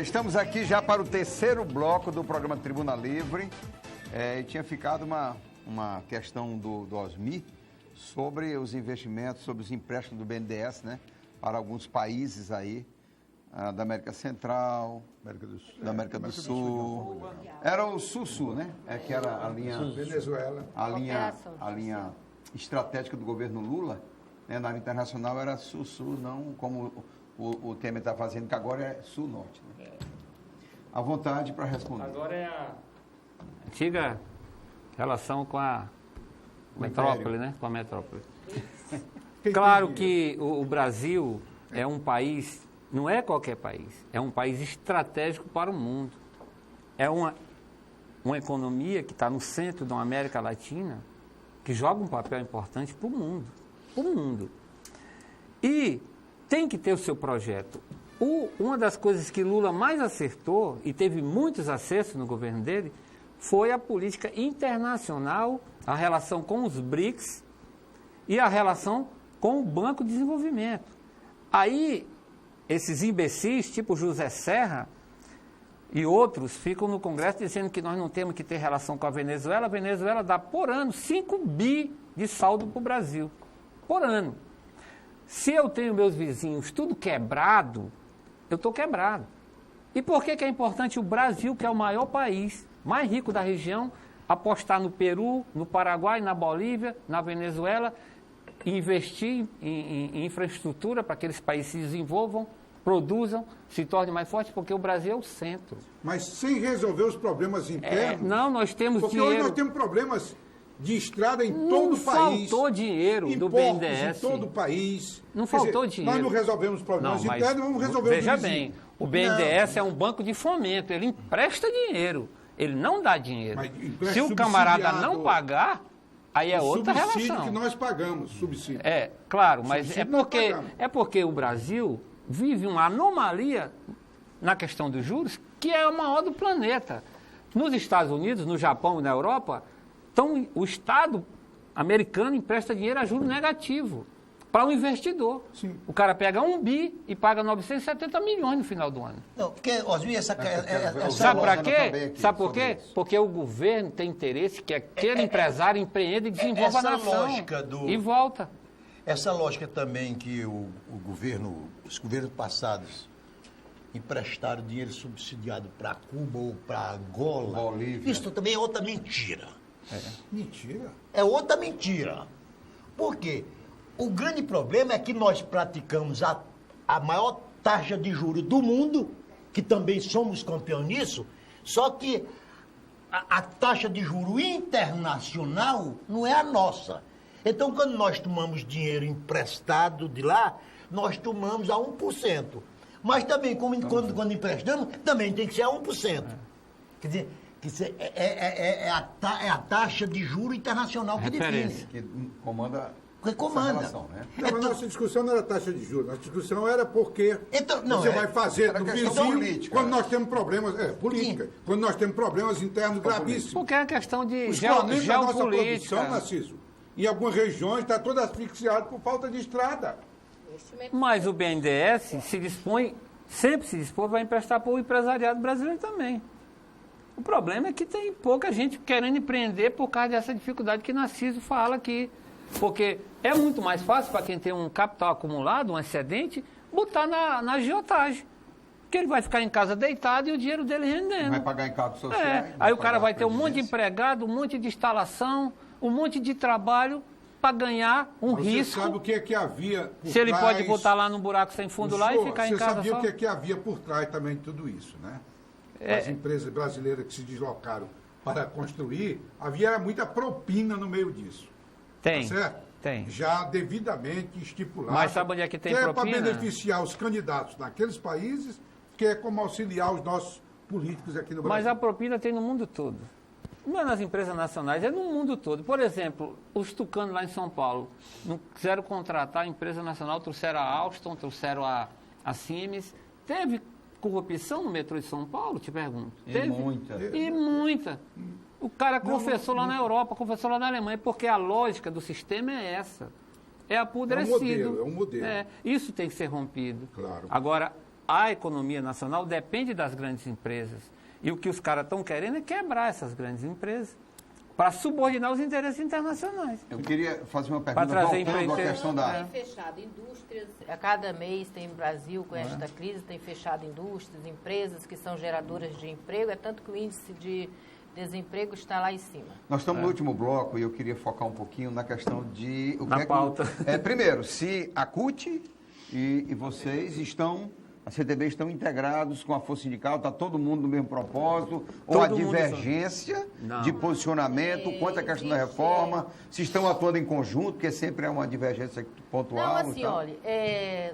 Estamos aqui já para o terceiro bloco do programa Tribuna Livre. Tinha ficado uma questão do Osmi sobre os investimentos, sobre os empréstimos do BNDES, né? Para alguns países aí, da América Central, da América do Sul. Era o Sul-Sul, né? Que era a linha... Venezuela. A linha estratégica do governo Lula, né? Na área internacional era Sul-Sul, não como o Temer está fazendo, que agora é Sul-Norte. Né? À vontade para responder. Agora é a antiga relação com a metrópole, né? Com a metrópole. Claro que o Brasil é um país, não é qualquer país, é um país estratégico para o mundo. É uma economia que está no centro da América Latina, que joga um papel importante para o mundo. Para o mundo. E tem que ter o seu projeto. Uma das coisas que Lula mais acertou, e teve muitos acertos no governo dele, foi a política internacional, a relação com os BRICS e a relação com o Banco de Desenvolvimento. Aí, esses imbecis, tipo José Serra e outros, ficam no Congresso dizendo que nós não temos que ter relação com a Venezuela. A Venezuela dá, por ano, 5 bi de saldo para o Brasil. Por ano. Se eu tenho meus vizinhos tudo quebrado, eu estou quebrado. E por que é importante o Brasil, que é o maior país, mais rico da região, apostar no Peru, no Paraguai, na Bolívia, na Venezuela, investir em infraestrutura para que aqueles países se desenvolvam, produzam, se tornem mais fortes, porque o Brasil é o centro. Mas sem resolver os problemas internos? Não, nós temos porque dinheiro... Porque hoje nós temos problemas de estrada em todo o país. Não faltou dinheiro do BNDES. Em todo o país. Não faltou dinheiro. Nós não resolvemos os problemas internos, vamos resolver os Veja bem, o BNDES é um banco de fomento, ele empresta dinheiro, ele não dá dinheiro. Se o camarada não pagar, aí é outra relação. Subsídio que nós pagamos, subsídio. Claro, mas é porque o Brasil vive uma anomalia na questão dos juros, que é a maior do planeta. Nos Estados Unidos, no Japão e na Europa, então, o Estado americano empresta dinheiro a juro negativo para o investidor. Sim. O cara pega 1 bi e paga 970 milhões no final do ano. Não, porque, Osmi, sabe para quê? Sabe por quê? Porque o governo tem interesse que aquele empresário empreenda e desenvolva a nação. E volta. Essa lógica também que os governos passados emprestaram dinheiro subsidiado para Cuba ou para Angola. Bolívia. Isso também é outra mentira. Mentira? É outra mentira. Por quê? O grande problema é que nós praticamos a maior taxa de juros do mundo, que também somos campeões nisso, só que a taxa de juros internacional não é a nossa. Então, quando nós tomamos dinheiro emprestado de lá, nós tomamos a 1%. Mas também, quando emprestamos, também tem que ser a 1%. Quer dizer... É a taxa de juro internacional que define. Que comanda essa relação, né? Não, mas nossa discussão não era taxa de juros. Nossa discussão era porque você vai fazer do vizinho política. Quando nós temos problemas... política. Quando nós temos problemas internos gravíssimos. Porque é questão de geopolítica. A nossa produção, Narciso, em algumas regiões está toda asfixiada por falta de estrada. Mas o BNDES sempre se dispõe para emprestar para o empresariado brasileiro também. O problema é que tem pouca gente querendo empreender por causa dessa dificuldade que Narciso fala aqui. Porque é muito mais fácil para quem tem um capital acumulado, um excedente, botar na agiotagem. Porque ele vai ficar em casa deitado e o dinheiro dele rendendo. Vai pagar encargos sociais. Aí o cara vai ter um monte de empregado, um monte de instalação, um monte de trabalho para ganhar risco. Você sabe o que é que havia por Se ele pode botar lá num buraco sem fundo lá e ficar em casa só. Você sabia o que é que havia por trás também de tudo isso, né? As empresas brasileiras que se deslocaram para construir, havia muita propina no meio disso. Tem. Tá certo? Tem. Já devidamente estipulado. Mas sabe onde é que tem propina? propina? Para beneficiar os candidatos naqueles países, que é como auxiliar os nossos políticos aqui no Brasil. Mas a propina tem no mundo todo. Não é nas empresas nacionais, é no mundo todo. Por exemplo, os tucanos lá em São Paulo não quiseram contratar a empresa nacional, trouxeram a Alstom, trouxeram a Siemens. Teve corrupção no metrô de São Paulo, te pergunto? Teve? E muita. O cara confessou lá na Europa, confessou lá na Alemanha, porque a lógica do sistema é essa. É apodrecido. É um modelo. Isso tem que ser rompido. Claro. Agora, a economia nacional depende das grandes empresas. E o que os caras estão querendo é quebrar essas grandes empresas para subordinar os interesses internacionais. Eu queria fazer uma pergunta voltando à questão da... Tem fechado indústrias, a cada mês tem no Brasil, com esta crise, tem fechado indústrias, empresas que são geradoras de emprego, é tanto que o índice de desemprego está lá em cima. Nós estamos no último bloco e eu queria focar um pouquinho na questão de... Na pauta. Primeiro, se a CUT e vocês estão... A CTB estão integrados com a Força Sindical, está todo mundo no mesmo propósito, ou a divergência de posicionamento quanto à questão da reforma, se estão atuando em conjunto, porque sempre é uma divergência pontual. Não, assim, olha...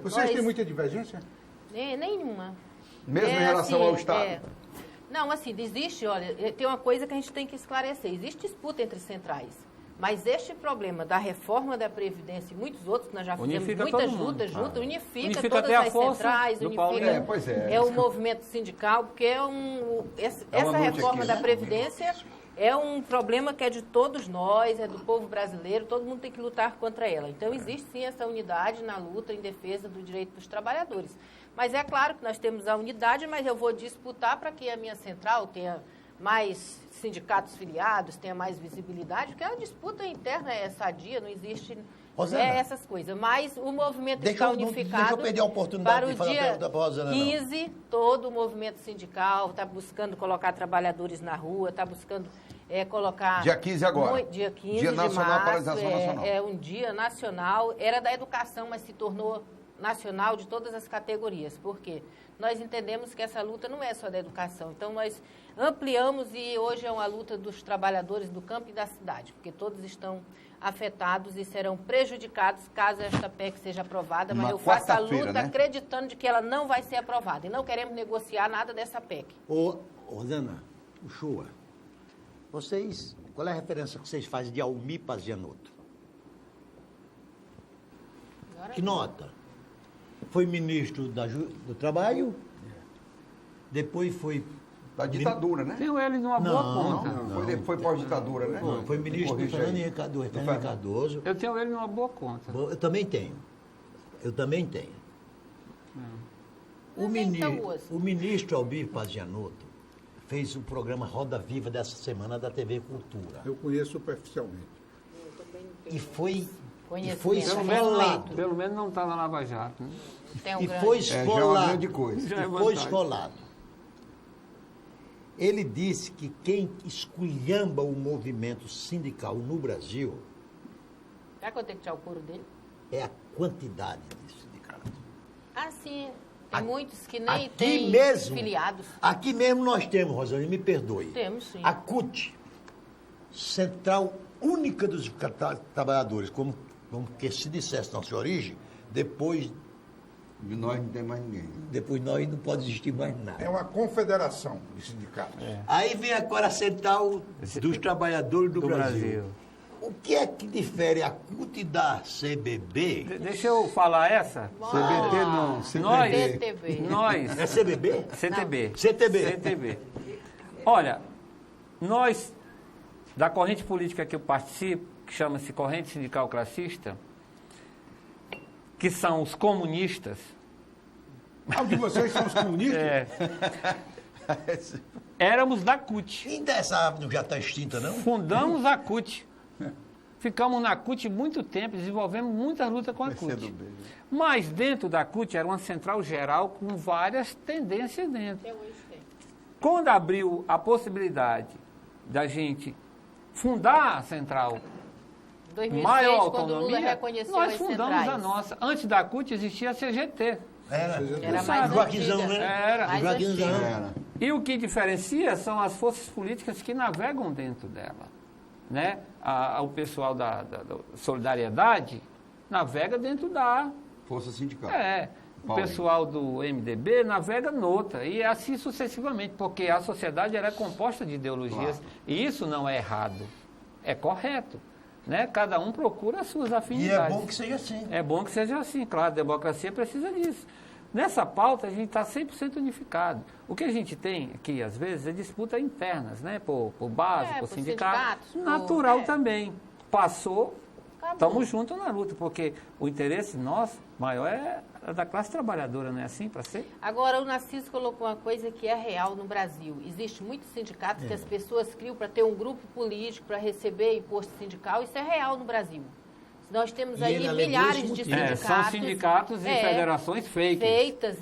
Vocês têm muita divergência? Nenhuma. Mesmo em relação ao Estado? Não, assim, existe, olha, tem uma coisa que a gente tem que esclarecer, existe disputa entre centrais. Mas este problema da reforma da Previdência e muitos outros, que nós já fizemos muitas lutas juntas, unifica todas as centrais, unifica o movimento sindical, porque essa reforma da Previdência é um problema que é de todos nós, é do povo brasileiro, todo mundo tem que lutar contra ela. Então, existe sim essa unidade na luta em defesa do direito dos trabalhadores. Mas é claro que nós temos a unidade, mas eu vou disputar para que a minha central tenha mais sindicatos filiados, tenha mais visibilidade, porque a disputa interna é sadia, não existe essas coisas. Mas o movimento está unificado. Deixa eu perder a oportunidade de fazer a pergunta para a Rosana. 15, todo o movimento sindical está buscando colocar trabalhadores na rua, está buscando colocar... Dia 15 agora. Dia 15 Dia de Nacional março, Paralisação Nacional. É um dia nacional, era da educação, mas se tornou nacional de todas as categorias. Por quê? Nós entendemos que essa luta não é só da educação. Então, nós ampliamos e hoje é uma luta dos trabalhadores do campo e da cidade, porque todos estão afetados e serão prejudicados caso esta PEC seja aprovada, mas eu faço a luta acreditando de que ela não vai ser aprovada e não queremos negociar nada dessa PEC. Rosana, Uchoa, qual é a referência que vocês fazem de Almir Pazianotto? Que nota? Foi ministro do Trabalho, depois foi... Da ditadura, né? Tem ele numa boa conta. Foi pós-ditadura, né? Foi ministro do Fernando Cardoso. Eu tenho ele numa boa conta. Eu também tenho. O ministro Almir Pazianotto fez o programa Roda Viva dessa semana da TV Cultura. Eu conheço superficialmente. E foi esfolado. Pelo menos não está na Lava Jato. Né? Foi esfolado. Já é uma grande coisa. Foi esfolado. Ele disse que quem esculhamba o movimento sindical no Brasil... Será que eu tenho que tirar o couro dele? É a quantidade de sindicatos. Ah, sim. Tem muitos que nem têm filiados. Aqui mesmo nós temos, Rosane, me perdoe. Temos, sim. A CUT, Central Única dos Trabalhadores, como que se dissesse na sua origem, depois... De nós não tem mais ninguém. Depois nós não pode existir mais nada. É uma confederação de sindicatos. Aí vem agora a Central dos Trabalhadores do Brasil. O que é que difere a CUT da CBB? Deixa eu falar essa. CBT não, CBB. Nós. É CBB? CTB. CTB. Olha, nós, da corrente política que eu participo, que chama-se Corrente Sindical Classista, que são os comunistas. O de vocês são os comunistas? Éramos da CUT. Ainda essa árvore já está extinta, não? Fundamos a CUT. Ficamos na CUT muito tempo, desenvolvemos muita luta com a CUT. Mas dentro da CUT era uma central geral com várias tendências dentro. Quando abriu a possibilidade da gente fundar a central 2006, maior autonomia, nós fundamos a nossa. Antes da CUT existia a CGT. Era mais Joaquinzão, né? Era. E o que diferencia são as forças políticas que navegam dentro dela. Né? O pessoal da Solidariedade navega dentro da... Força Sindical. O pessoal do MDB navega noutra. E assim sucessivamente, porque a sociedade era composta de ideologias. Claro. E isso não é errado. É correto. Né? Cada um procura as suas afinidades. E é bom que seja assim. É bom que seja assim, claro, a democracia precisa disso. Nessa pauta, a gente está 100% unificado. O que a gente tem aqui, às vezes, é disputa internas, né? Por base, por sindicato. Natural também. Passou, estamos juntos na luta, porque o interesse nosso maior é da classe trabalhadora, não é assim para ser? Agora, o Narciso colocou uma coisa que é real no Brasil. Existem muitos sindicatos que as pessoas criam para ter um grupo político, para receber imposto sindical. Isso é real no Brasil. Nós temos aí milhares de sindicatos. São sindicatos e federações feitas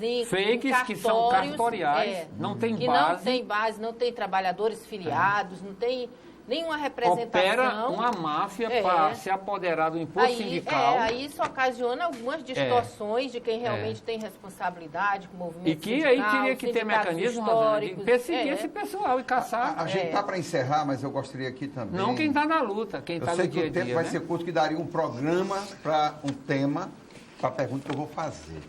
que são cartoriais, não tem que base. Não tem base, não tem trabalhadores filiados, não tem nenhuma representação. Opera uma máfia para se apoderar do imposto sindical. Aí isso ocasiona algumas distorções de quem realmente tem responsabilidade com o movimento sindical. E que aí teria que ter mecanismo, Rosana, de perseguir esse pessoal e caçar. A gente está para encerrar, mas eu gostaria aqui também... Não quem está na luta, quem está no dia a dia. Eu sei que o tempo vai ser curto, que daria um programa para um tema, para a pergunta que eu vou fazer.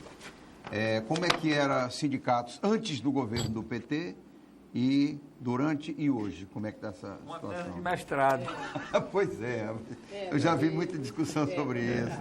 Como é que eram sindicatos antes do governo do PT... E durante e hoje, como é que está essa situação? Uma tese de mestrado. Pois é, eu já vi muita discussão sobre isso.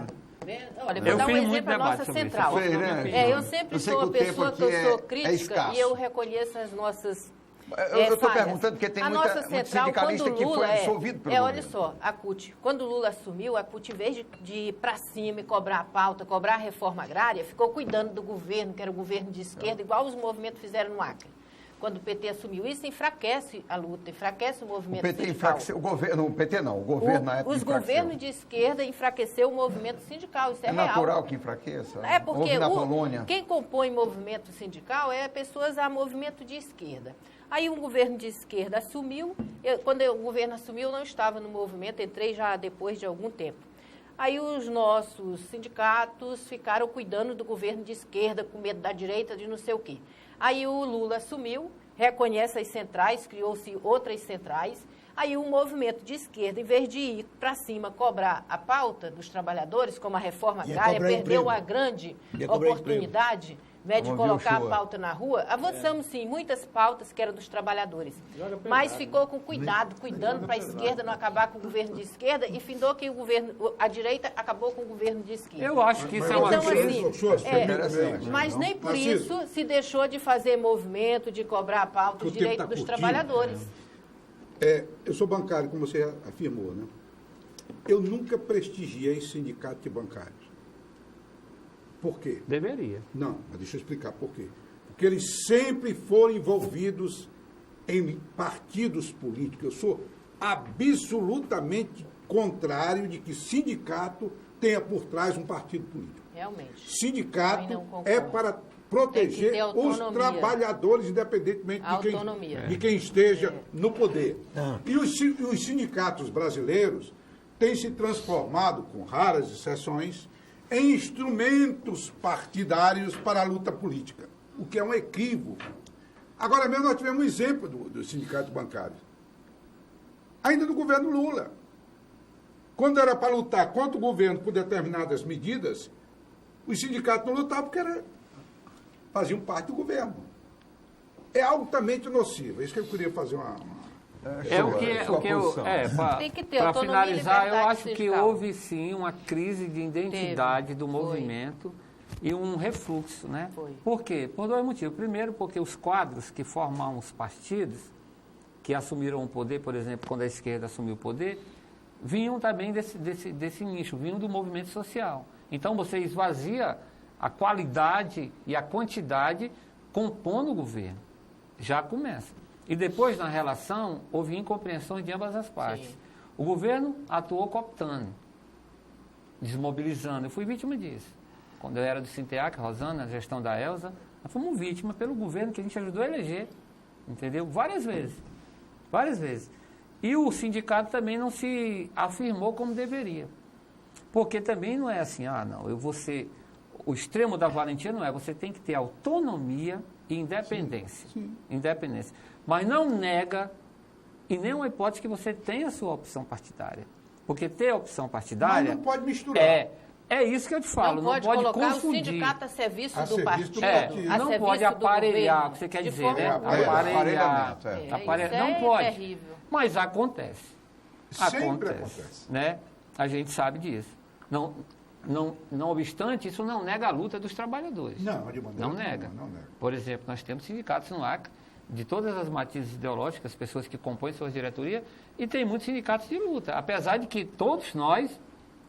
Olha, vou dar um exemplo da nossa central. Eu sempre sou uma pessoa que eu sou crítica e eu reconheço as nossas eu estou perguntando porque tem muito sindicalista que foi dissolvido pelo governo. Olha só, a CUT, quando o Lula assumiu, a CUT, em vez de ir para cima e cobrar a pauta, cobrar a reforma agrária, ficou cuidando do governo, que era o governo de esquerda, igual os movimentos fizeram no Acre. Quando o PT assumiu isso, enfraquece a luta, enfraquece o movimento sindical. O PT enfraqueceu o governo, o PT não, o governo na época os governos de esquerda enfraqueceu o movimento sindical, isso é real. É natural que enfraqueça? É porque na Polônia. Quem compõe movimento sindical é pessoas a movimento de esquerda. Aí um governo de esquerda assumiu, quando o governo assumiu eu não estava no movimento, entrei já depois de algum tempo. Aí os nossos sindicatos ficaram cuidando do governo de esquerda, com medo da direita, de não sei o quê. Aí o Lula assumiu, reconhece as centrais, criou-se outras centrais. Aí o movimento de esquerda, em vez de ir para cima cobrar a pauta dos trabalhadores, como a reforma agrária, perdeu a grande oportunidade de colocar a pauta na rua. Avançamos, sim, muitas pautas que eram dos trabalhadores. Mas ficou com cuidado, cuidando para a esquerda não acabar com o governo de esquerda e findou que a direita acabou com o governo de esquerda. Eu acho que isso é uma crise. Mas nem por isso se deixou de fazer movimento, de cobrar a pauta, os direitos dos trabalhadores. Eu sou bancário, como você afirmou, né? Eu nunca prestigiei sindicato de bancários. Por quê? Deveria. Não, mas deixa eu explicar por quê. Porque eles sempre foram envolvidos em partidos políticos. Eu sou absolutamente contrário de que sindicato tenha por trás um partido político. Realmente. Sindicato é para proteger os trabalhadores, independentemente de quem esteja no poder. E os sindicatos brasileiros têm se transformado, com raras exceções, em instrumentos partidários para a luta política, o que é um equívoco. Agora mesmo nós tivemos um exemplo dos sindicatos bancários, ainda do governo Lula. Quando era para lutar contra o governo por determinadas medidas, os sindicatos não lutavam porque faziam parte do governo. É altamente nocivo. É isso que eu queria fazer para finalizar, eu acho que houve sim uma crise de identidade do movimento e um refluxo, né? Por quê? Por dois motivos. Primeiro, porque os quadros que formam os partidos, que assumiram o poder, por exemplo, quando a esquerda assumiu o poder, vinham também desse nicho, vinham do movimento social. Então você esvazia a qualidade e a quantidade compondo o governo. Já começa. E depois, na relação, houve incompreensões de ambas as partes. Sim. O governo atuou cooptando, desmobilizando. Eu fui vítima disso. Quando eu era do Sinteac, Rosana, a gestão da Elza, nós fomos vítima pelo governo que a gente ajudou a eleger. Entendeu? Várias vezes. Várias vezes. E o sindicato também não se afirmou como deveria. Porque também não é assim, eu vou ser... O extremo da valentia não é, você tem que ter autonomia e independência. Sim. Independência. Mas não nega, em nenhuma hipótese, que você tenha a sua opção partidária. Porque ter a opção partidária... Mas não pode misturar. É isso que eu te falo, não pode colocar confundir. O sindicato a serviço do partido. Não pode aparelhar, o que você quer dizer, né? Aparelhar. Não pode. Terrível. Mas acontece. Sempre acontece. Né? A gente sabe disso. Não obstante, isso não nega a luta dos trabalhadores. Não nega. Por exemplo, nós temos sindicatos no Acre, de todas as matizes ideológicas, pessoas que compõem suas diretorias, e tem muitos sindicatos de luta. Apesar de que todos nós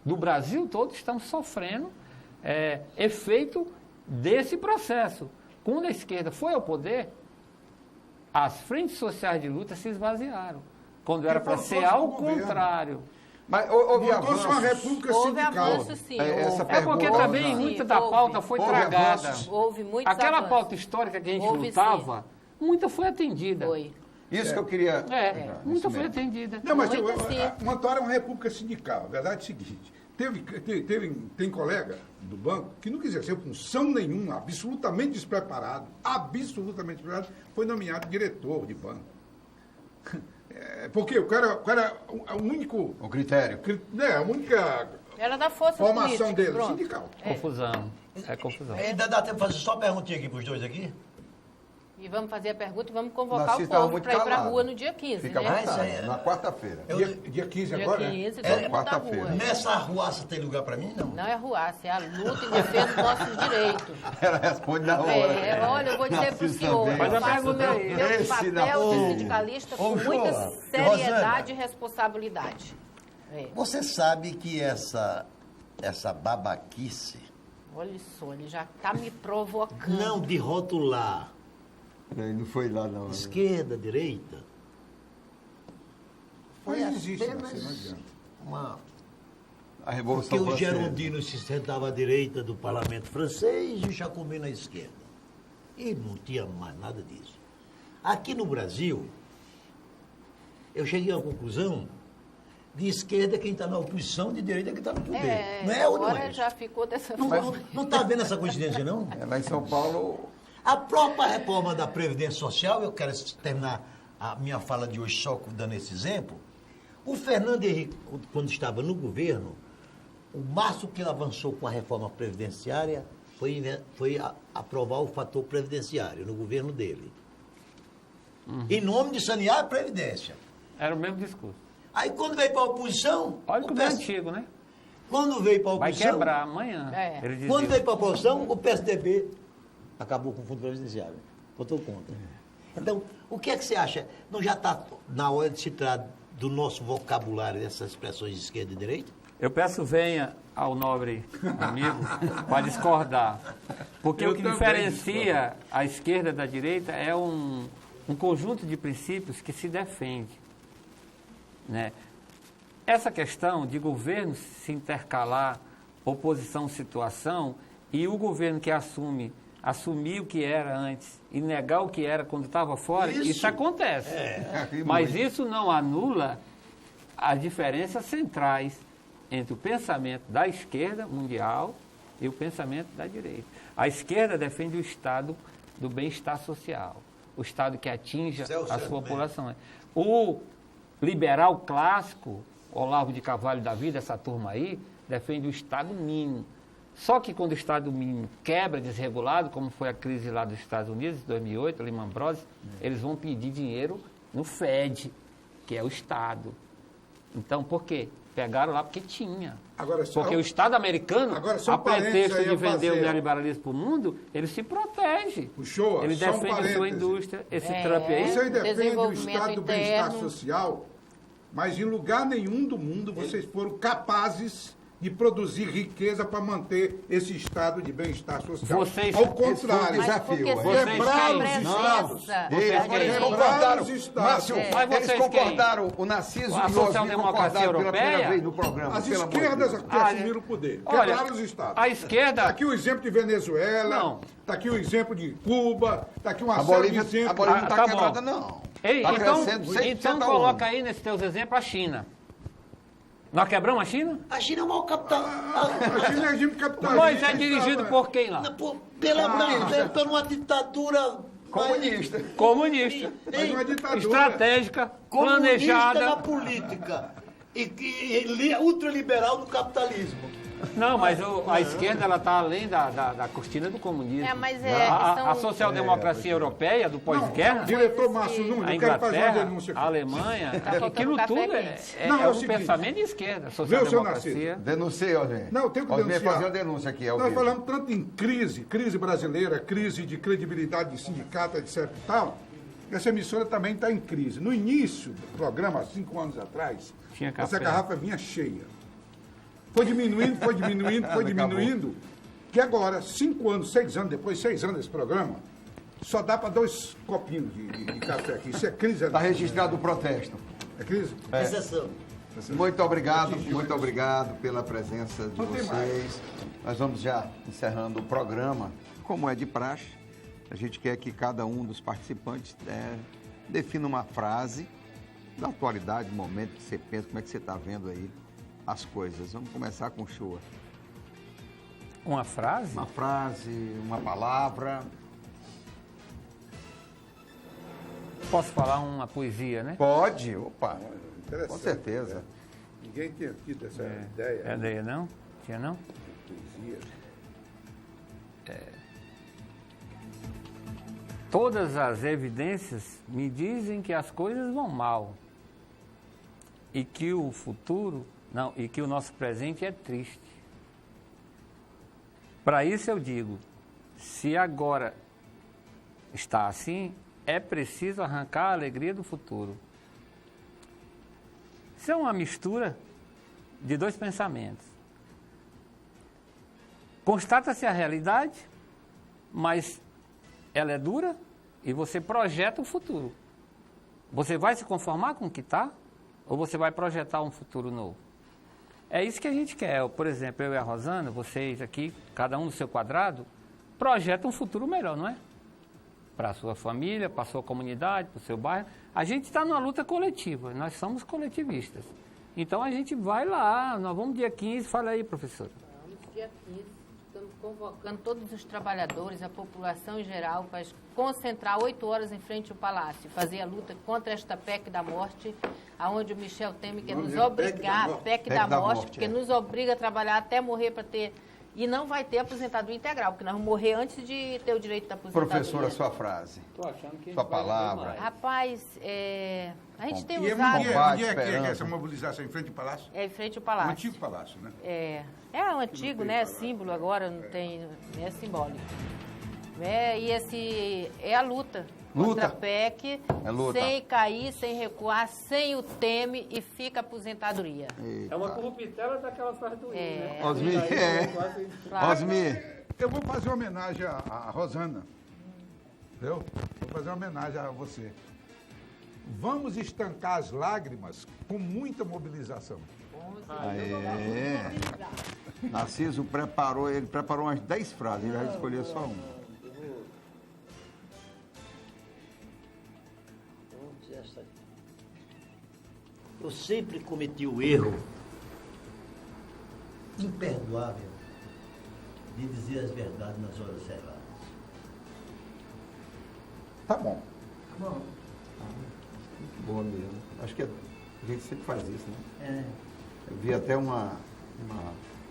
do Brasil todo estão sofrendo efeito desse processo. Quando a esquerda foi ao poder, as frentes sociais de luta se esvaziaram. Quando era para ser ao contrário. Mas houve avanço, uma república sindical. Avanço, sim. Porque também muita da pauta foi tragada. Houve muitos Aquela avanços. pauta histórica que a gente lutava, muita foi atendida. Foi. Isso que eu queria... Muita foi atendida. Não, mas Montoro é uma república sindical. A verdade é a seguinte. Tem colega do banco que não quis exercer função nenhuma, absolutamente despreparado, foi nomeado diretor de banco. Porque o cara é o único... O critério. A única... Era da força formação política, dele, sindical. Confusão. Confusão. Ainda dá tempo de fazer só uma perguntinha aqui para os dois aqui? E vamos fazer a pergunta e vamos convocar o povo para ir para a rua no dia 15, Fica né? na quarta-feira. Dia 15 agora? Dia 15, todo mundo na rua. Nessa arruaça tem lugar para mim, não? Não é arruaça, é a luta em defesa dos nossos direitos. Ela responde na hora. Olha, eu vou dizer para o senhor, eu faço meu papel de sindicalista com muita seriedade e responsabilidade. Você sabe que essa babaquice... Olha só, ele já está me provocando. Não, de rotular. Não foi lá, não. Esquerda, direita. Foi apenas a Revolução Porque o Francesa. Gerondino se sentava à direita do parlamento francês e o Jacobino à esquerda. E não tinha mais nada disso. Aqui no Brasil, eu cheguei à conclusão de esquerda quem está na oposição, de direita quem está no poder. Não é ou não é? Já ficou dessa forma. Não está vendo essa coincidência, não? Lá em São Paulo... A própria reforma da Previdência Social, eu quero terminar a minha fala de hoje só dando esse exemplo. O Fernando Henrique, quando estava no governo, o máximo que ele avançou com a reforma previdenciária foi aprovar o fator previdenciário no governo dele. Em nome de sanear a Previdência. Era o mesmo discurso. Aí quando veio para a oposição... Olha como é antigo, né? Quando veio para a oposição... Vai quebrar amanhã. Quando veio para a oposição, o PSDB... acabou com o fundo previdenciário. Botou conta. Então, o que é que você acha? Não já está na hora de se tratar do nosso vocabulário dessas expressões de esquerda e direita? Eu peço venha ao nobre amigo para discordar. Porque o que diferencia a esquerda da direita é um conjunto de princípios que se defende. Né? Essa questão de governo se intercalar, oposição-situação, e o governo que assumir o que era antes e negar o que era quando estava fora, isso acontece. Mas isso não anula as diferenças centrais entre o pensamento da esquerda mundial e o pensamento da direita. A esquerda defende o Estado do bem-estar social, o Estado que atinja a sua população. O liberal clássico, Olavo de Carvalho da vida, essa turma aí, defende o Estado mínimo. Só que quando o Estado mínimo quebra desregulado, como foi a crise lá dos Estados Unidos, em 2008, Lehman Brothers, eles vão pedir dinheiro no Fed, que é o Estado. Então, por quê? Pegaram lá porque tinha. Porque o Estado americano, a pretexto de vender o neoliberalismo para o mundo, ele se protege. Ele defende a sua indústria. Esse Trump aí... Você defende o Estado do bem-estar social, mas em lugar nenhum do mundo vocês foram capazes de produzir riqueza para manter esse estado de bem-estar social. Ao contrário, quebrar os estados. Eles concordaram, o Narciso e o Osmir concordaram pela primeira vez no programa. As esquerdas que assumiram o poder, quebraram os estados. A esquerda... Está aqui o exemplo de Venezuela, está aqui o exemplo de Cuba, está aqui uma série de exemplos. A Bolívia não está quebrada, não. Então coloca aí nesses teus exemplos a China. Nós quebramos a China? A China é o maior capital. A China é regime capitalista. Mas é dirigido por quem lá? Por uma ditadura comunista. Mas uma ditadura estratégica, planejada. Na política. E ultraliberal no capitalismo. Não, mas a esquerda ela está além da cortina do comunismo. A social-democracia europeia do pós-guerra, diretor Márcio Nunes, eu quero fazer uma denúncia aqui. A Alemanha, aquilo tudo é um pensamento de esquerda, social-democracia. Denunciei, Osmir. Não, tem que denunciar. fazer uma denúncia aqui. Nós falamos tanto em crise brasileira, crise de credibilidade de sindicato, etc e tal. Essa emissora também está em crise. No início do programa, há 5 anos atrás, essa garrafa vinha cheia. Foi diminuindo, que agora, 5 anos, 6 anos depois, 6 anos desse programa, só dá para 2 copinhos de café aqui. Isso é crise. Está registrado o protesto. É crise? Exceção. Muito obrigado pela presença de vocês. Nós vamos já encerrando o programa, como é de praxe. A gente quer que cada um dos participantes defina uma frase da atualidade, do momento que você pensa, como é que você está vendo aí as coisas. Vamos começar com o Chua. Uma frase? Uma frase, uma palavra. Posso falar uma poesia, né? Pode, opa, com certeza. Ninguém tinha tido essa ideia. É ideia não? Tinha não? Poesia. Todas as evidências me dizem que as coisas vão mal e que o futuro, e que o nosso presente é triste. Para isso eu digo, se agora está assim, é preciso arrancar a alegria do futuro. Isso é uma mistura de 2 pensamentos. Constata-se a realidade, mas ela é dura e você projeta o futuro. Você vai se conformar com o que está ou você vai projetar um futuro novo? É isso que a gente quer. Por exemplo, eu e a Rosana, vocês aqui, cada um no seu quadrado, projeta um futuro melhor, não é? Para a sua família, para a sua comunidade, para o seu bairro. A gente está numa luta coletiva, nós somos coletivistas. Então a gente vai lá, nós vamos dia 15, fala aí, professora. Vamos dia 15, estamos convocando todos os trabalhadores, a população em geral, para concentrar 8 horas em frente ao Palácio, fazer a luta contra esta PEC da morte, aonde o Michel Temer quer nos obrigar, PEC da morte, porque nos obriga a trabalhar até morrer para ter... E não vai ter aposentadoria integral, porque nós vamos morrer antes de ter o direito da aposentadoria. Professora, sua frase. Estou achando que sua palavra. Rapaz, a gente tem usado... Onde é que é essa mobilização? Em frente ao Palácio? É em frente ao Palácio. O antigo Palácio, né? É o antigo, né? É símbolo agora, não tem... É simbólico. E é a luta. Contra a PEC, sem cair, sem recuar, sem o Temer e fica a aposentadoria. Eita. É uma corruptela daquela frase do né? Osmir, claro. Osmir. Eu vou fazer uma homenagem à Rosana. Entendeu? Vou fazer uma homenagem a você. Vamos estancar as lágrimas com muita mobilização. Narciso preparou umas 10 frases, ele vai escolher só uma. Eu sempre cometi o erro imperdoável de dizer as verdades nas horas cerradas. Tá bom. Bom. Muito boa mesmo. Acho que a gente sempre faz isso, né? Eu vi até uma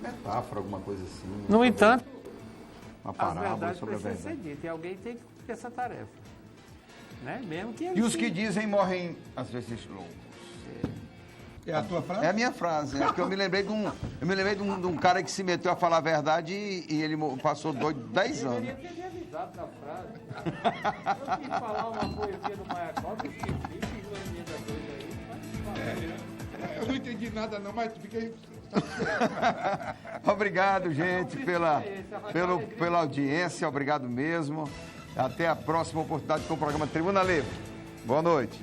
metáfora, alguma coisa assim. No entanto, uma parábola sobre a verdade. Ser dita, e alguém tem que ter essa tarefa. Né? Mesmo que e os que dizem morrem, às vezes, loucos. É a tua frase? É a minha frase. É porque eu me lembrei de um cara que se meteu a falar a verdade e ele passou 10 anos. Eu deveria ter avisado na frase. Eu quis falar uma poesia do Mayakovsky, fiz uma emenda doida aí. Eu não entendi nada não, mas fiquei... Obrigado, gente, pela audiência. Obrigado mesmo. Até a próxima oportunidade com o programa Tribuna Livre. Boa noite.